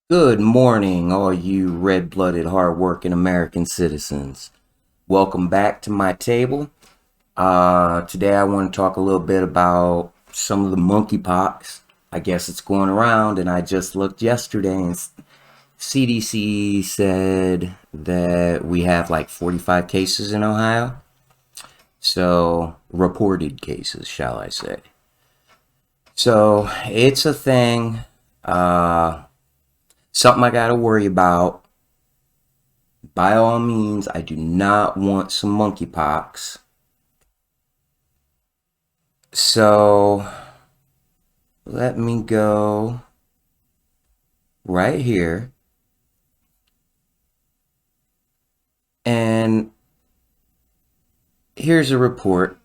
Good morning, all you red-blooded, hard-working American citizens. Welcome back to my table. Today I want to talk a little bit about some of the monkeypox. I guess it's going around, and I just looked yesterday, and CDC said that we have like 45 cases in Ohio. So, reported cases, shall I say. So, it's a thing. Something I gotta worry about. By all means, I do not want some monkeypox. So, let me go right here. And here's a report.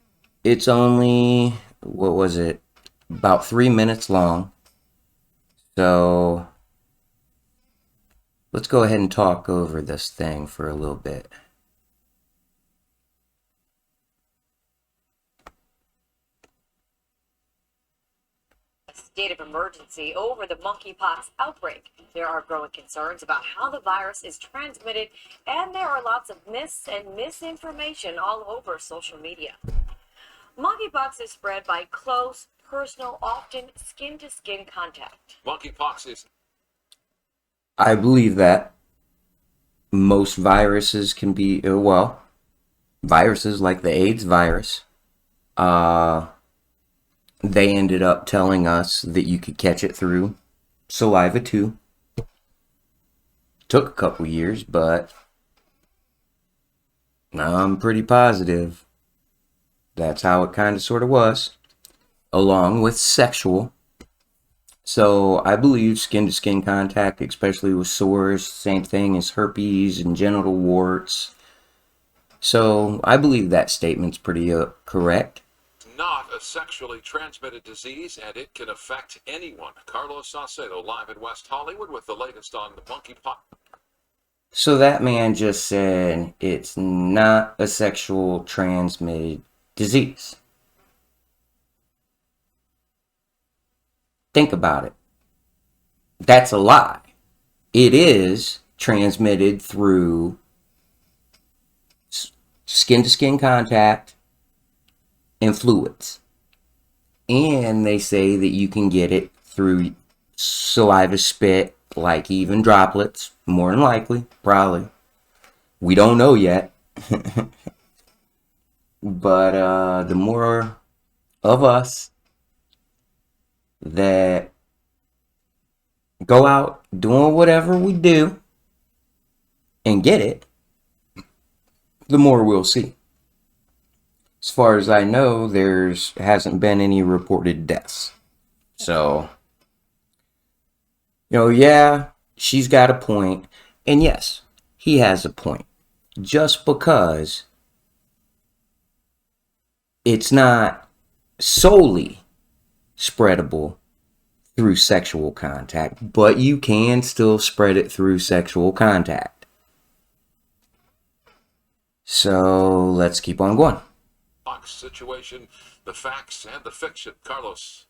It's only, what was it? About 3 minutes long. So, let's go ahead and talk over this thing for a little bit. State of emergency over the monkeypox outbreak. There are growing concerns about how the virus is transmitted, and there are lots of myths and misinformation all over social media. Monkeypox is spread by close, personal, often skin-to-skin contact. Monkeypox is. I believe that most viruses can be, well, viruses like the AIDS virus, they ended up telling us that you could catch it through saliva too. Took a couple years, but I'm pretty positive that's how it kind of sort of was, along with sexual. So I believe skin-to-skin contact, especially with sores, same thing as herpes and genital warts. So I believe that statement's pretty correct. Not a sexually transmitted disease, and it can affect anyone. Carlos Saucedo live in West Hollywood with the latest on the monkeypox. So that man just said it's not a sexual transmitted disease. Think about it. That's a lie. It is transmitted through skin-to-skin contact and fluids. And they say that you can get it through saliva, spit, like even droplets, more than likely, probably. We don't know yet. But the more of us that go out doing whatever we do and get it, the more we'll see. As far as I know, hasn't been any reported deaths. So, yeah, she's got a point. And yes, he has a point. Just because it's not solely spreadable through sexual contact, but you can still spread it through sexual contact. So, let's keep on going. Situation, the facts and the fiction. Carlos.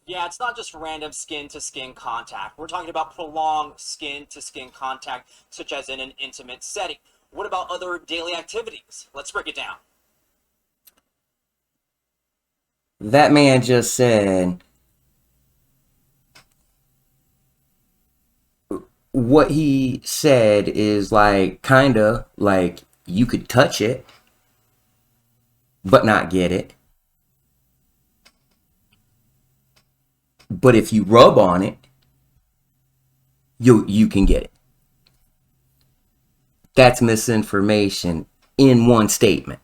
Yeah, it's not just random skin-to-skin contact. We're talking about prolonged skin-to-skin contact, such as in an intimate setting. What about other daily activities? Let's break it down. That man just said what he said is like, kind of like you could touch it but not get it. But if you rub on it, you can get it. That's misinformation in one statement.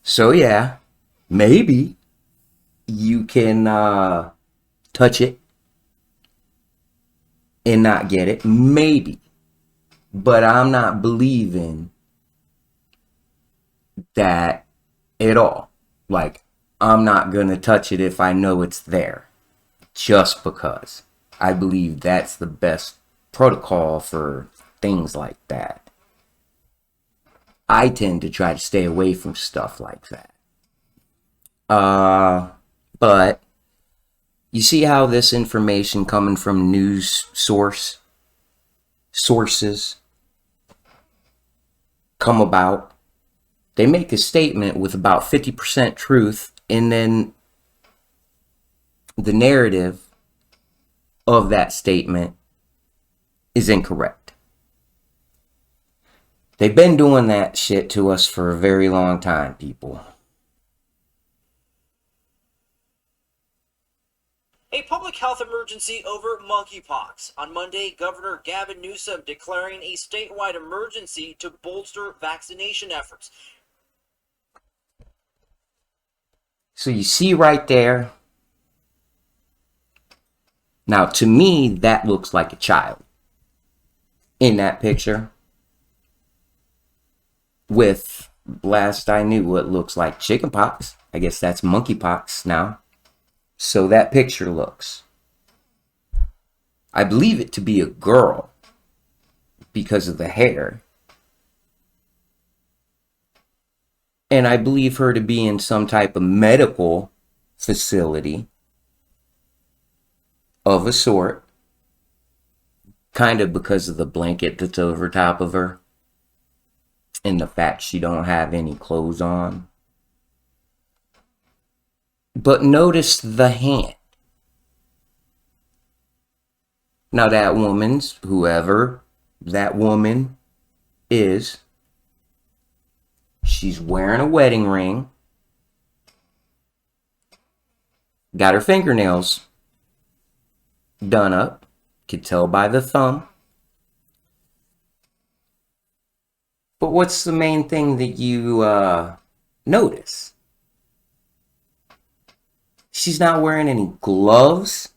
So yeah, maybe you can touch it and not get it. Maybe. But I'm not believing that at all. Like, I'm not going to touch it if I know it's there. Just because. I believe that's the best protocol for things like that. I tend to try to stay away from stuff like that. But you see how this information coming from news sources come about? They make a statement with about 50% truth, and then the narrative of that statement is incorrect. They've been doing that shit to us for a very long time, people. A public health emergency over monkeypox. On Monday, Governor Gavin Newsom declaring a statewide emergency to bolster vaccination efforts. So you see right there. Now, to me, that looks like a child in that picture. With, last I knew, what looks like chickenpox. I guess that's monkeypox now. So that picture looks. I believe it to be a girl because of the hair. And I believe her to be in some type of medical facility of a sort. Kind of because of the blanket that's over top of her. And the fact she don't have any clothes on. But notice the hand. Now that woman's, whoever that woman is, she's wearing a wedding ring. Got her fingernails done up. Could tell by the thumb. But what's the main thing that you notice? She's not wearing any gloves.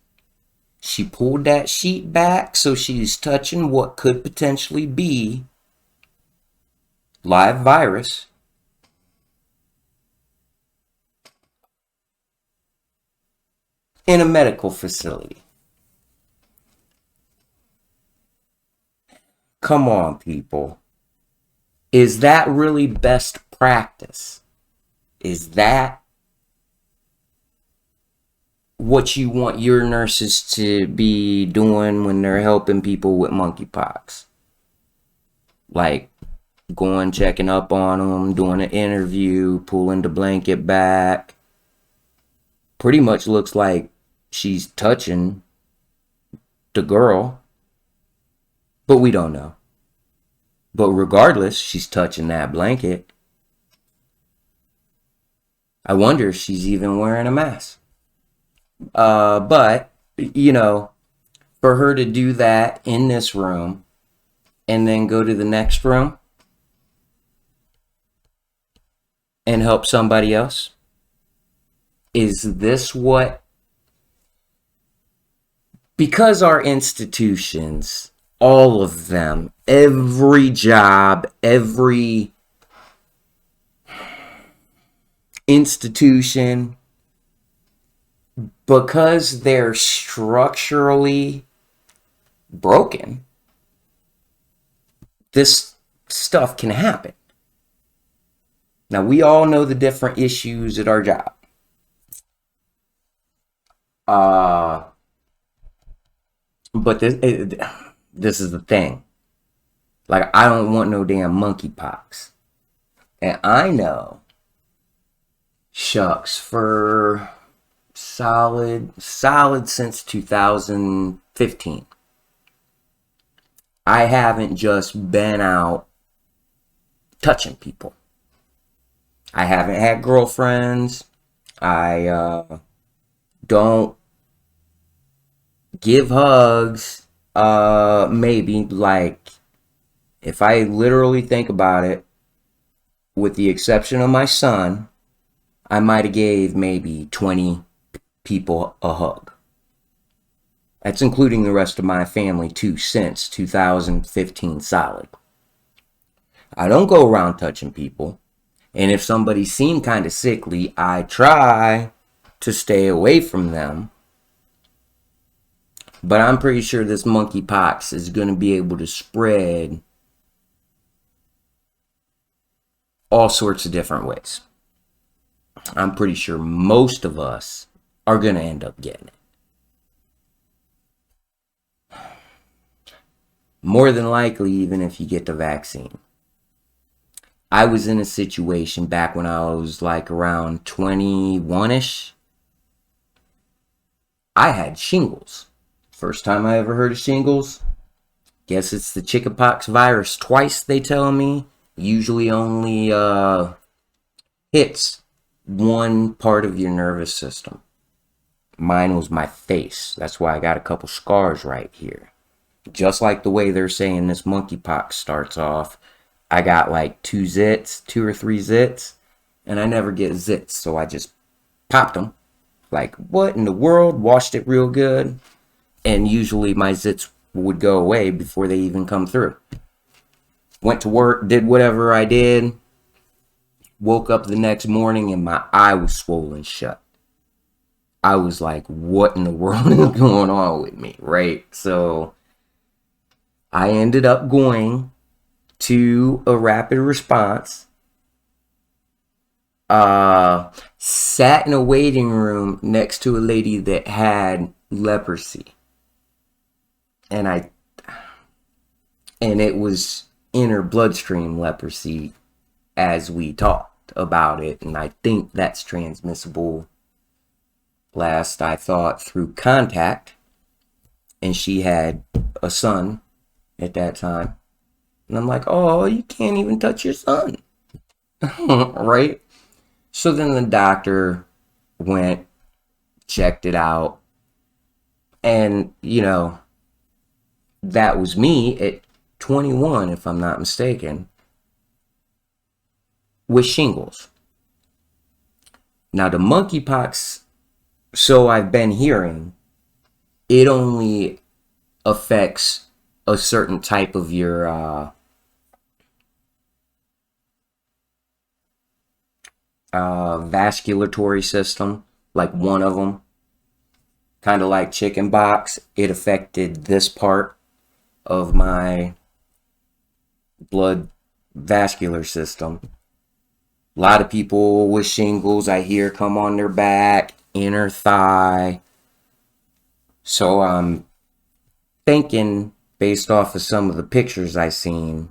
She pulled that sheet back, so she's touching what could potentially be live virus. In a medical facility. Come on, people. Is that really best practice? Is that what you want your nurses to be doing when they're helping people with monkeypox? Like going, checking up on them, doing an interview, pulling the blanket back. Pretty much looks like she's touching the girl, but we don't know. But regardless, she's touching that blanket. I wonder if she's even wearing a mask. But, you know, for her to do that in this room and then go to the next room and help somebody else, is this what? Because our institutions, all of them, every job, every institution, because they're structurally broken, this stuff can happen. Now, we all know the different issues at our job. But this is the thing. Like, I don't want no damn monkeypox. And I know, shucks, for solid since 2015. I haven't just been out touching people. I haven't had girlfriends. I don't give hugs. Maybe, like, if I literally think about it, with the exception of my son, I might have gave maybe 20 people a hug. That's including the rest of my family too, since 2015 solid. I don't go around touching people. And if somebody seemed kind of sickly, I try to stay away from them. But I'm pretty sure this monkeypox is going to be able to spread all sorts of different ways. I'm pretty sure most of us are going to end up getting it. More than likely, even if you get the vaccine. I was in a situation back when I was like around 21-ish. I had shingles. First time I ever heard of shingles. Guess it's the chickenpox virus twice, they tell me. Usually only hits one part of your nervous system. Mine was my face. That's why I got a couple scars right here. Just like the way they're saying this monkeypox starts off, I got like two or three zits, and I never get zits, so I just popped them. Like, what in the world? Washed it real good, and usually my zits would go away before they even come through. Went to work, did whatever I did, woke up the next morning, and my eye was swollen shut. I was like, what in the world is going on with me, right? So I ended up going to a rapid response, sat in a waiting room next to a lady that had leprosy, and it was in her bloodstream leprosy as we talked about it, and I think that's transmissible, last I thought, through contact, and she had a son at that time. And I'm like, oh, you can't even touch your son. Right? So then the doctor went, checked it out. And, that was me at 21, if I'm not mistaken, with shingles. Now, the monkeypox, so I've been hearing, it only affects a certain type of your vasculatory system, like one of them, kind of like chickenpox. It affected this part of my blood vascular system. A lot of people with shingles, I hear, come on their back, inner thigh. So I'm thinking, based off of some of the pictures I seen,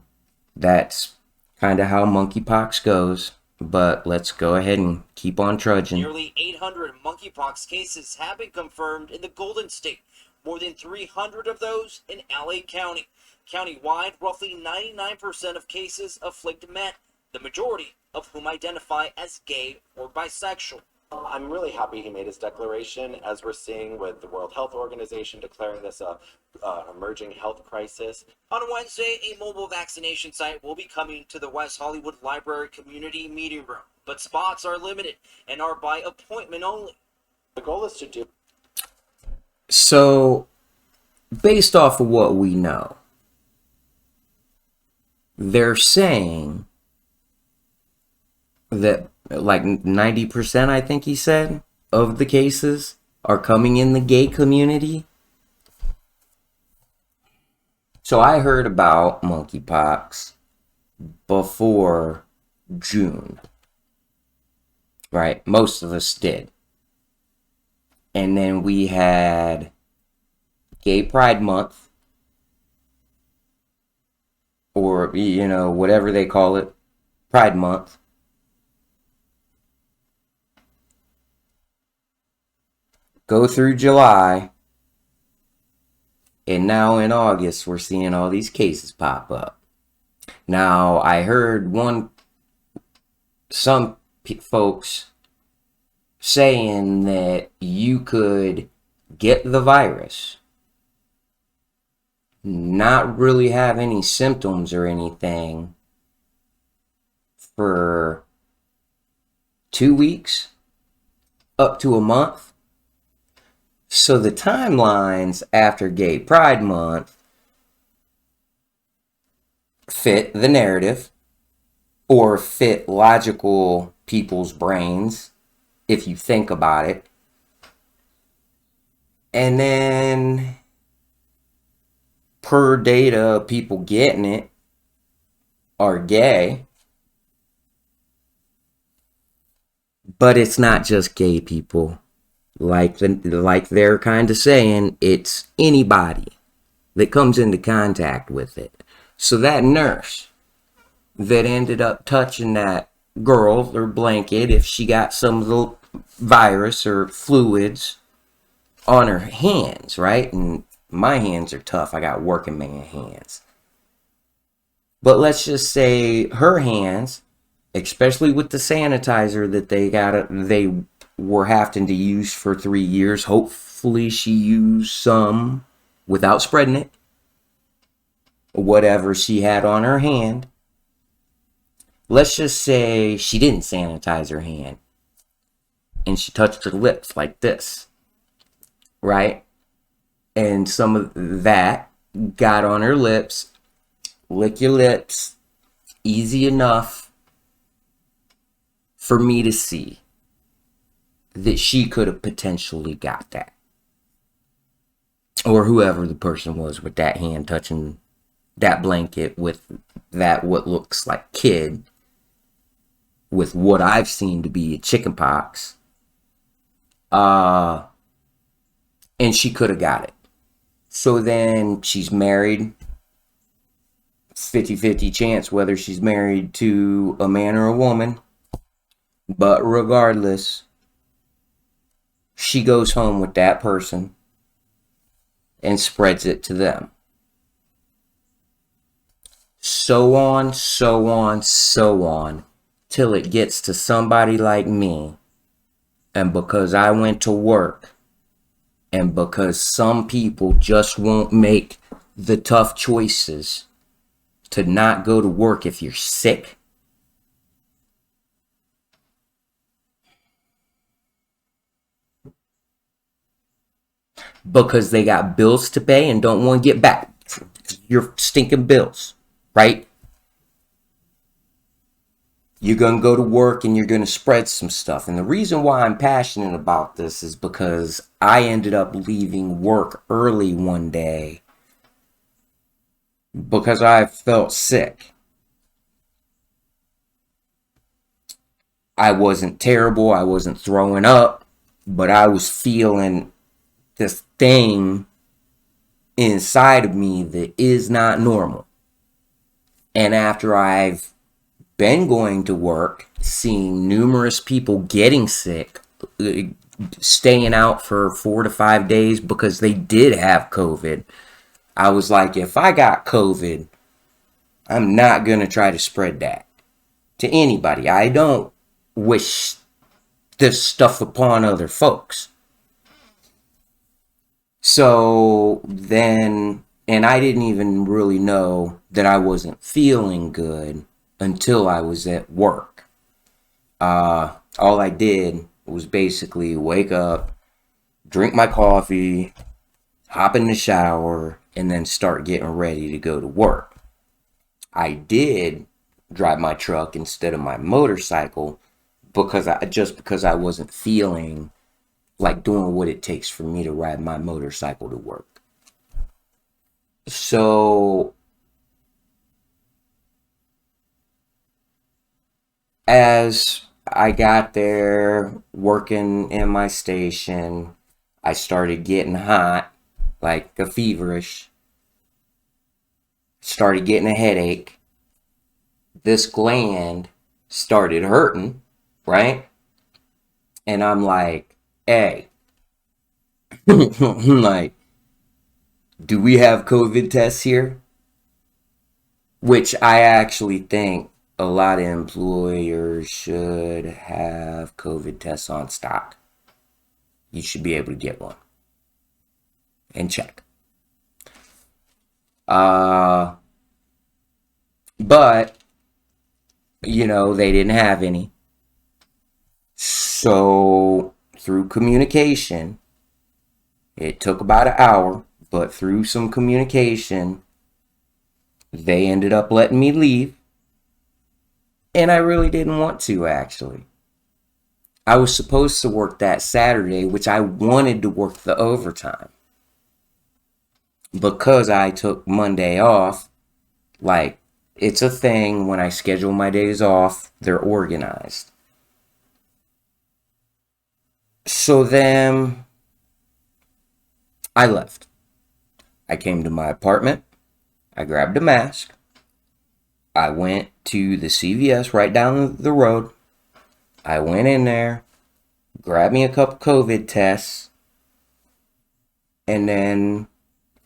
that's kind of how monkeypox goes. But let's go ahead and keep on trudging. Nearly 800 monkeypox cases have been confirmed in the Golden State, more than 300 of those in LA County. Countywide, roughly 99% of cases afflict men, the majority of whom identify as gay or bisexual. I'm really happy he made his declaration, as we're seeing with the World Health Organization declaring this a emerging health crisis. On Wednesday, a mobile vaccination site will be coming to the West Hollywood Library Community Meeting Room, but spots are limited and are by appointment only. The goal is to do. So, based off of what we know, they're saying that like 90%, I think he said, of the cases are coming in the gay community. So I heard about monkeypox before June, right? Most of us did. And then we had Gay Pride Month, or, whatever they call it, Pride Month. Go through July, and now in August, we're seeing all these cases pop up. Now, I heard some folks saying that you could get the virus, not really have any symptoms or anything for 2 weeks, up to a month. So the timelines after Gay Pride Month fit the narrative, or fit logical people's brains, if you think about it. And then, per data, people getting it are gay. But it's not just gay people. Like they're kind of saying, it's anybody that comes into contact with it. So that nurse that ended up touching that girl or blanket, if she got some of the virus or fluids on her hands, right? And my hands are tough. I got working man hands. But let's just say her hands, especially with the sanitizer that they were having to use for 3 years. Hopefully she used some without spreading it. Whatever she had on her hand. Let's just say she didn't sanitize her hand and she touched her lips like this, right? And some of that got on her lips. Lick your lips, easy enough for me to see that she could have potentially got that. Or whoever the person was with that hand touching that blanket with that what looks like kid with what I've seen to be a chicken pox. And she could have got it. So then she's married. 50-50 chance whether she's married to a man or a woman. But regardless, she goes home with that person and spreads it to them. So on, so on, so on, till it gets to somebody like me. And because I went to work, and because some people just won't make the tough choices to not go to work if you're sick, because they got bills to pay and don't want to get back your stinking bills, right? You're going to go to work and you're going to spread some stuff. And the reason why I'm passionate about this is because I ended up leaving work early one day because I felt sick. I wasn't terrible, I wasn't throwing up, but I was feeling this thing inside of me that is not normal. And after I've been going to work, seeing numerous people getting sick, staying out for 4 to 5 days because they did have COVID, I was like, if I got COVID, I'm not going to try to spread that to anybody. I don't wish this stuff upon other folks. So then, and I didn't even really know that I wasn't feeling good until I was at work. All I did was basically wake up, drink my coffee, hop in the shower, and then start getting ready to go to work. I did drive my truck instead of my motorcycle because I wasn't feeling like doing what it takes for me to ride my motorcycle to work. So as I got there working in my station, I started getting hot, like a feverish, started getting a headache. This gland started hurting, right? And I'm like, hey, like, do we have COVID tests here? Which I actually think a lot of employers should have COVID tests on stock. You should be able to get one and check. But, they didn't have any. So, through communication, it took about an hour, but through some communication, they ended up letting me leave. And I really didn't want to, actually. I was supposed to work that Saturday, which I wanted to work the overtime. Because I took Monday off, like, it's a thing when I schedule my days off, they're organized. So then I left. I came to my apartment. I grabbed a mask. I went to the CVS right down the road. I went in there, grabbed me a couple COVID tests, and then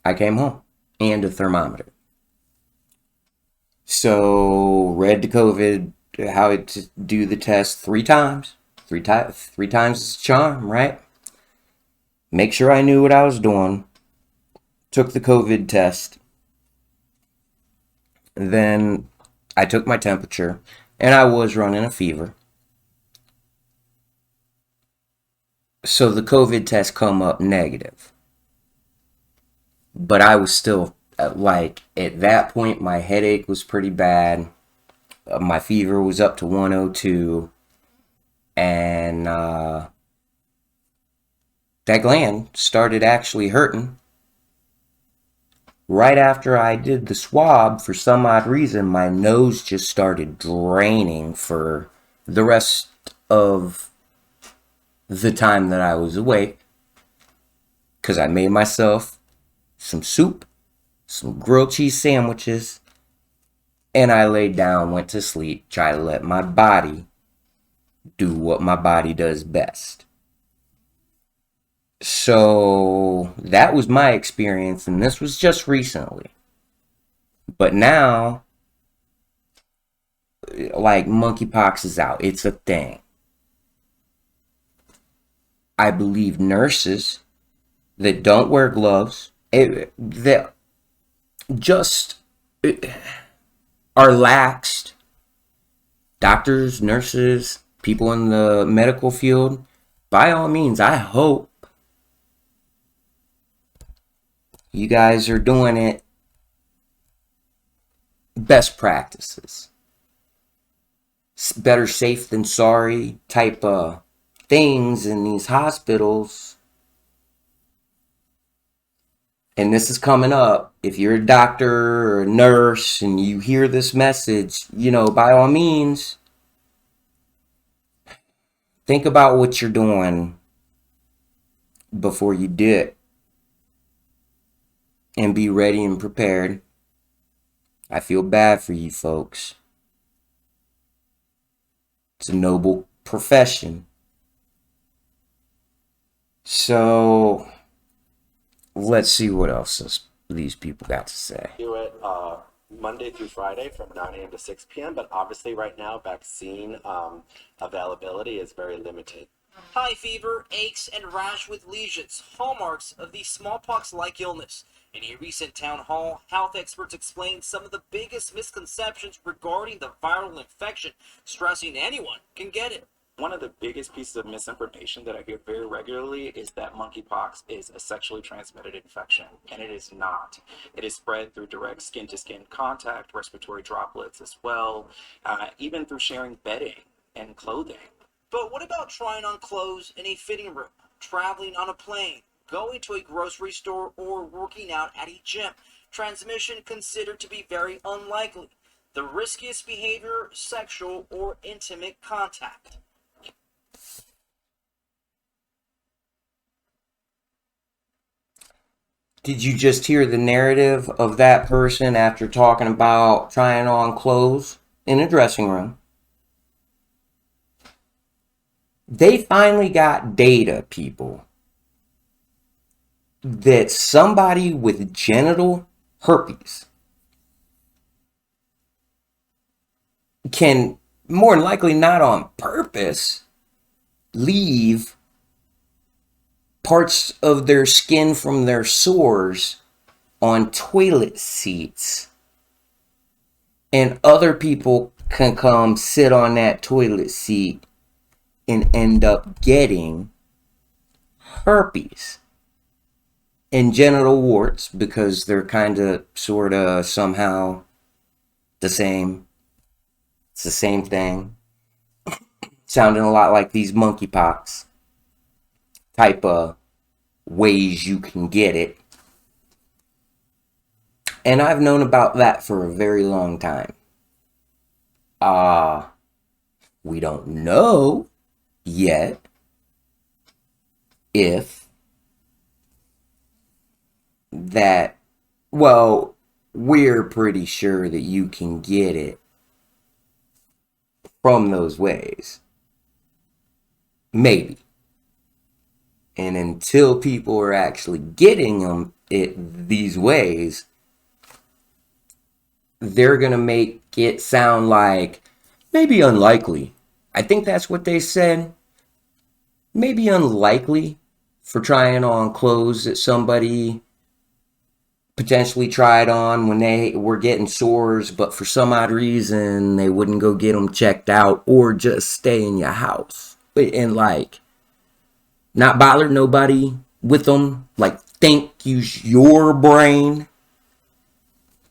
I came home and a thermometer. So read the COVID, how to do the test 3 times. Three times is a charm, right? Make sure I knew what I was doing. Took the COVID test. Then I took my temperature, and I was running a fever. So the COVID test come up negative. But I was still, like, at that point, my headache was pretty bad. My fever was up to 102. And that gland started actually hurting. Right after I did the swab, for some odd reason, my nose just started draining for the rest of the time that I was awake. Because I made myself some soup, some grilled cheese sandwiches, and I laid down, went to sleep, tried to let my body do what my body does best. So that was my experience, and this was just recently. But now, like, monkeypox is out. It's a thing. I believe nurses that don't wear gloves, that just are laxed. Doctors, nurses, people in the medical field, by all means, I hope you guys are doing it best practices. Better safe than sorry type of things in these hospitals. And this is coming up. If you're a doctor or a nurse and you hear this message, by all means, think about what you're doing before you do it. And be ready and prepared. I feel bad for you folks. It's a noble profession. So, let's see what else these people got to say. Do it Monday through Friday from 9 a.m. to 6 p.m. But obviously right now vaccine availability is very limited. High fever, aches, and rash with lesions, hallmarks of the smallpox-like illness. In a recent town hall, health experts explained some of the biggest misconceptions regarding the viral infection, stressing anyone can get it. One of the biggest pieces of misinformation that I hear very regularly is that monkeypox is a sexually transmitted infection, and it is not. It is spread through direct skin-to-skin contact, respiratory droplets as well, even through sharing bedding and clothing. But what about trying on clothes in a fitting room, traveling on a plane, going to a grocery store, or working out at a gym? Transmission considered to be very unlikely. The riskiest behavior, sexual or intimate contact. Did you just hear the narrative of that person after talking about trying on clothes in a dressing room? They finally got data, people, that somebody with genital herpes can, more than likely not on purpose, leave parts of their skin from their sores on toilet seats. And other people can come sit on that toilet seat and end up getting herpes and genital warts, because they're kind of, sort of, somehow the same. It's the same thing. Sounding a lot like these monkeypox type of ways you can get it. And I've known about that for a very long time. We don't know yet if that, well, we're pretty sure that you can get it from those ways. Maybe. And until people are actually getting them these ways, they're going to make it sound like maybe unlikely. I think that's what they said. Maybe unlikely for trying on clothes that somebody potentially tried on when they were getting sores, but for some odd reason they wouldn't go get them checked out or just stay in your house and like not bother nobody with them. Like, use your brain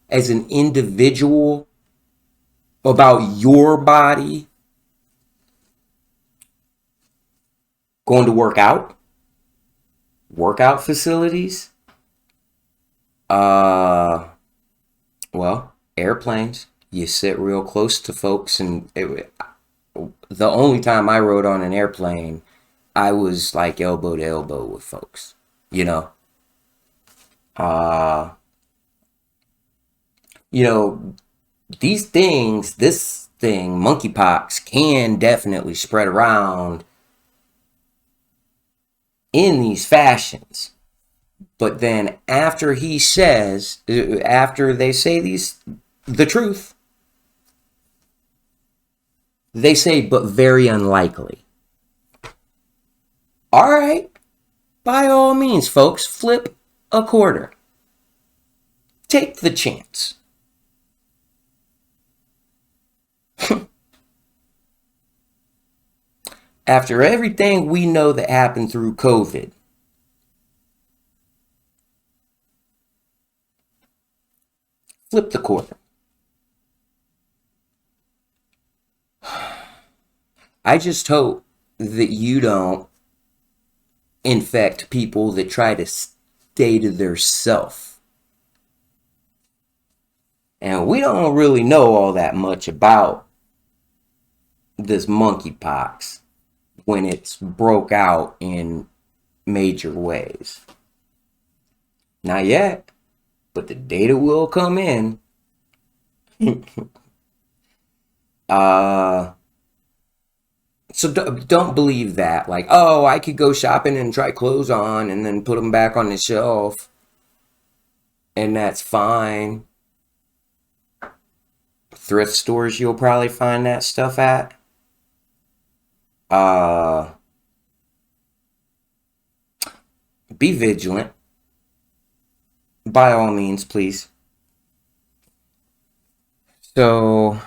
as an individual about your body going to workout facilities, well, airplanes. You sit real close to folks, and the only time I rode on an airplane, I was like elbow to elbow with folks, you know. Uh, you know, this thing, monkeypox, can definitely spread around in these fashions. But then after they say the truth, they say, but very unlikely. All right, by all means, folks, flip a quarter. Take the chance. After everything we know that happened through COVID, flip the quarter. I just hope that you don't infect people that try to stay to their self. And we don't really know all that much about this monkeypox when it's broke out in major ways. Not yet, but the data will come in. So don't believe that. Like, oh, I could go shopping and try clothes on and then put them back on the shelf, and that's fine. Thrift stores, you'll probably find that stuff at. Be vigilant. By all means, please. So,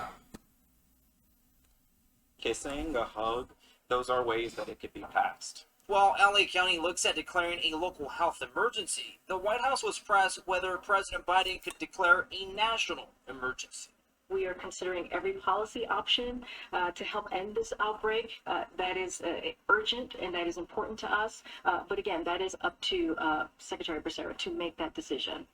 Kissing, a hug, those are ways that it could be passed. While LA County looks at declaring a local health emergency, the White House was pressed whether President Biden could declare a national emergency. We are considering every policy option to help end this outbreak. That is urgent and that is important to us. But again, that is up to Secretary Becerra to make that decision.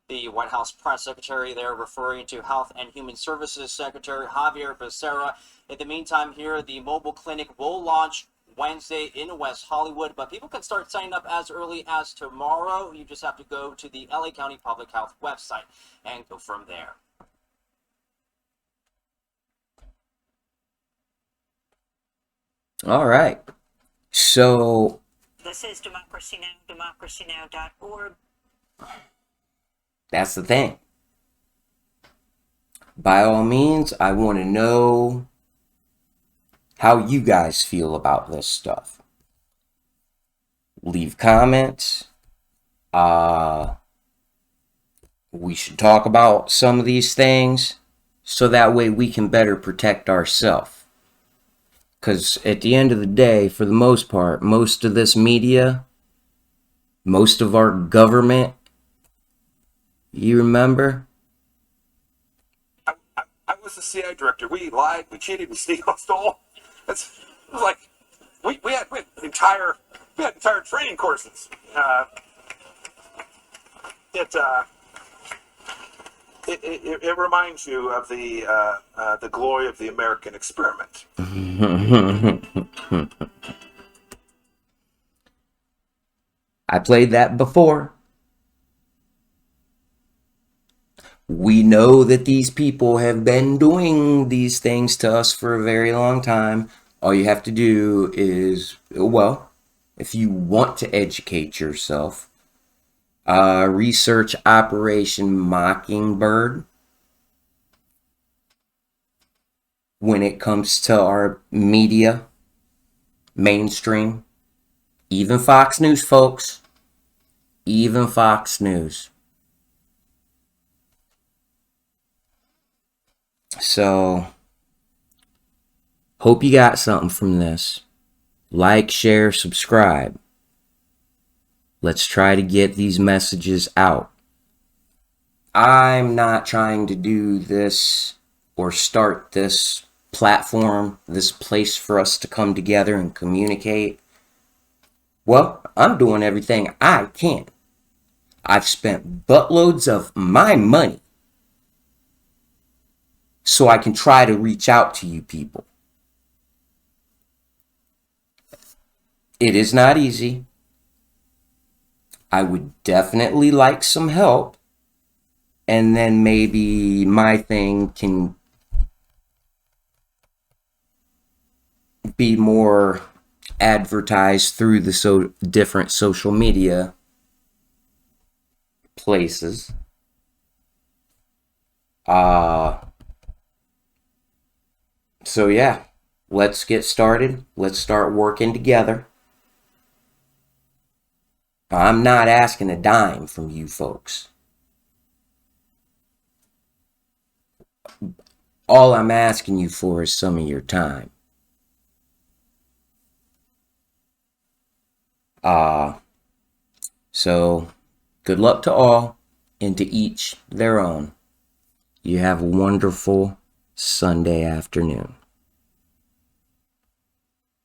The White House press secretary there referring to Health and Human Services Secretary Javier Becerra. In the meantime, here, the mobile clinic will launch Wednesday in West Hollywood, but people can start signing up as early as tomorrow. You just have to go to the LA County Public Health website and go from there. all right. So, This is Democracy Now!, democracynow.org. that's the thing. By all means, I want to know how you guys feel about this stuff. Leave comments. We should talk about some of these things so that way we can better protect ourselves. Because at the end of the day, for the most part, most of this media, most of our government, you remember? I was the CIA director. We lied, we cheated, we stole. It was like we had entire training courses. It reminds you of the glory of the American experiment. I played that before. We know that these people have been doing these things to us for a very long time. All you have to do is, well, if you want to educate yourself, research Operation Mockingbird when it comes to our media, mainstream, even Fox News, folks, even Fox News. So, hope you got something from this. Like, share, subscribe. Let's try to get these messages out. I'm not trying to do this or start this platform, this place for us to come together and communicate. Well, I'm doing everything I can. I've spent buttloads of my money so I can try to reach out to you people. It is not easy. I would definitely like some help. And then maybe my thing can be more advertised through the different social media places. So yeah, let's get started. Let's start working together. I'm not asking a dime from you folks. All I'm asking you for is some of your time. So good luck to all, and to each their own. You have a wonderful Sunday afternoon.